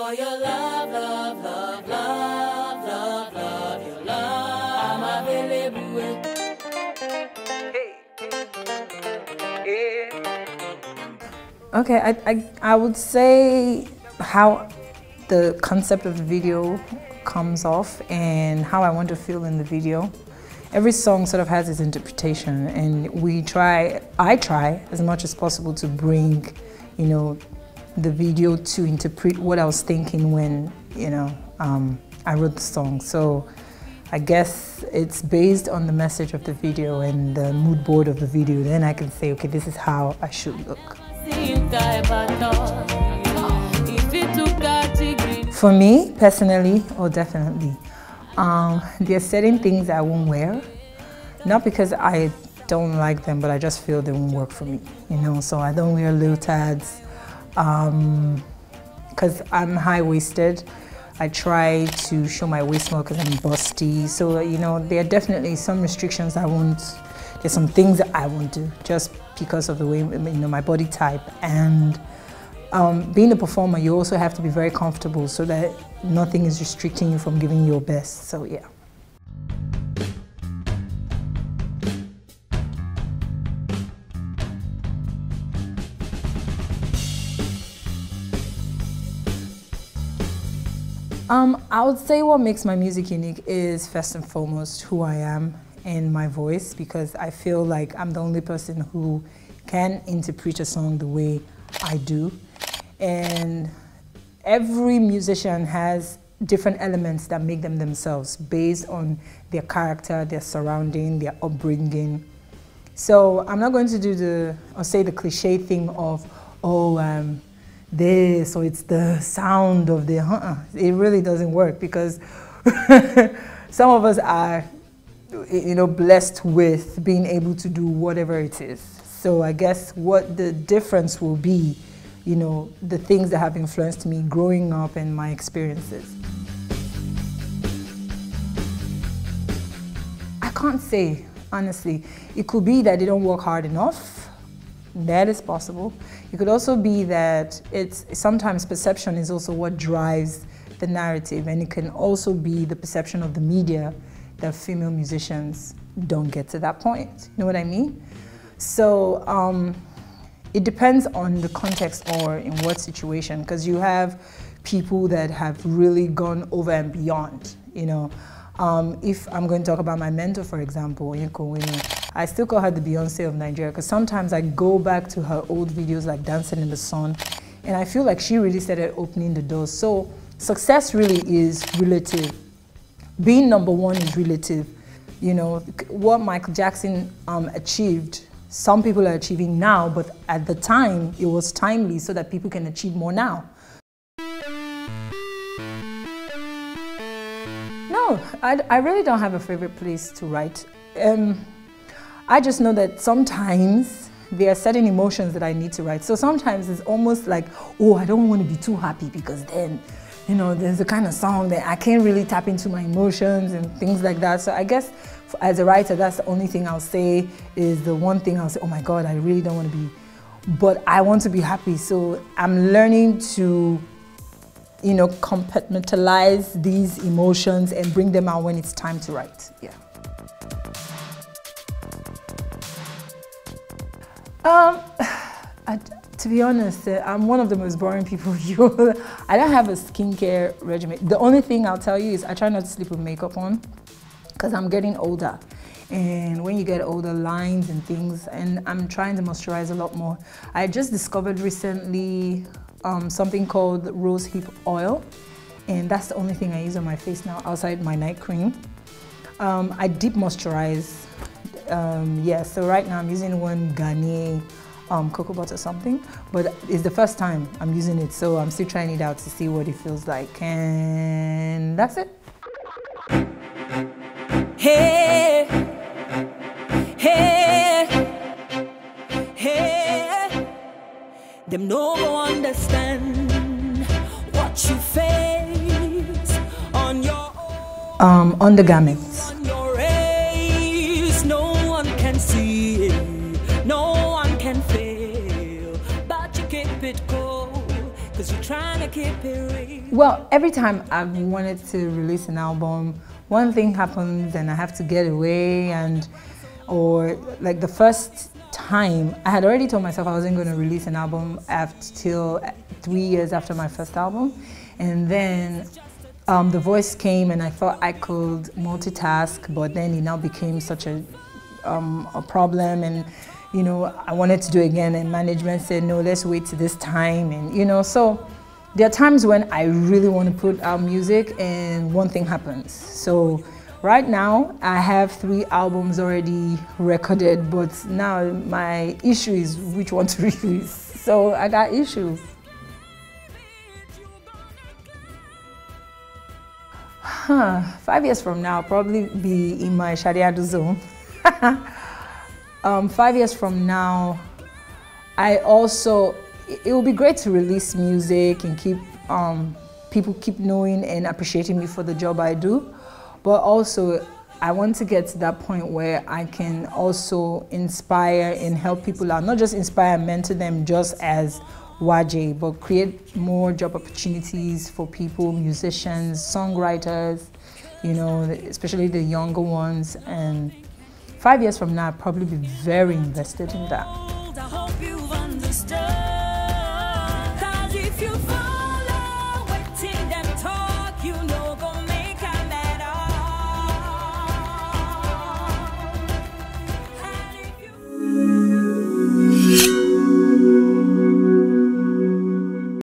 for your love, love, love, love, love, love, your love. I'm available. Okay, I would say how the concept of the video comes off and how I want to feel in the video. Every song sort of has its interpretation, and I try as much as possible to bring, you know, the video to interpret what I was thinking when, you know, I wrote the song. So I guess it's based on the message of the video and the mood board of the video. Then I can say, okay, this is how I should look. For me, personally, oh definitely, there are certain things I won't wear, not because I don't like them, but I just feel they won't work for me, you know. So I don't wear leotards, because I'm high-waisted. I try to show my waist more because I'm busty. So, you know, there are definitely some restrictions I won't, there's some things that I won't do just because of the way, you know, my body type. And being a performer, you also have to be very comfortable so that nothing is restricting you from giving your best. So, yeah. I would say what makes my music unique is first and foremost who I am and my voice, because I feel like I'm the only person who can interpret a song the way I do. And every musician has different elements that make them themselves based on their character, their surrounding, their upbringing. So I'm not going to do the cliche thing of, oh, this, or it's the sound of the, it really doesn't work, because some of us are, you know, blessed with being able to do whatever it is. So I guess what the difference will be, you know, the things that have influenced me growing up and my experiences. I can't say, honestly. It could be that they don't work hard enough. That is possible. It could also be that sometimes perception is also what drives the narrative, and it can also be the perception of the media that female musicians don't get to that point. You know what I mean? So it depends on the context or in what situation, because you have people that have really gone over and beyond, you know. If I'm going to talk about my mentor, for example, I still call her the Beyonce of Nigeria, because sometimes I go back to her old videos like Dancing in the Sun, and I feel like she really started opening the doors. So success really is relative. Being #1 is relative. You know, what Michael Jackson achieved, some people are achieving now, but at the time it was timely so that people can achieve more now. No, I really don't have a favorite place to write. I just know that sometimes there are certain emotions that I need to write. So sometimes it's almost like, oh, I don't want to be too happy, because then, you know, there's a kind of song that I can't really tap into my emotions and things like that. So I guess as a writer, that's the only thing I'll say, is the one thing I'll say, oh my God, I really don't want to be, but I want to be happy. So I'm learning to, you know, compartmentalize these emotions and bring them out when it's time to write. Yeah. To be honest, I'm one of the most boring people. I don't have a skincare regimen. The only thing I'll tell you is I try not to sleep with makeup on, because I'm getting older. And when you get older, lines and things, and I'm trying to moisturize a lot more. I just discovered recently something called rose hip oil, and that's the only thing I use on my face now outside my night cream. I deep moisturize. Yeah, so right now I'm using one Garnier cocoa butter something, but it's the first time I'm using it, so I'm still trying it out to see what it feels like, and that's it. Hey, hey, hey, them no go understand what you face on your own. Undergarments. On your race, no one can see it, no one can fail, but you keep it cool, 'cause you're trying to keep it real. Well, every time I've wanted to release an album, one thing happens and I have to get away, or like the first time, I had already told myself I wasn't going to release an album till 3 years after my first album. And then the voice came and I thought I could multitask, but then it now became such a problem, and you know, I wanted to do it again, and management said, no, let's wait till this time, and you know, so there are times when I really want to put out music and one thing happens. So right now I have 3 albums already recorded, but now my issue is which one to release. So I got issues. 5 years from now, I'll probably be in my Shadiadu zone. 5 years from now, it will be great to release music and keep people keep knowing and appreciating me for the job I do. But also, I want to get to that point where I can also inspire and help people out. Not just inspire and mentor them just as Waje, but create more job opportunities for people, musicians, songwriters, you know, especially the younger ones. And 5 years from now, I'll probably be very invested in that.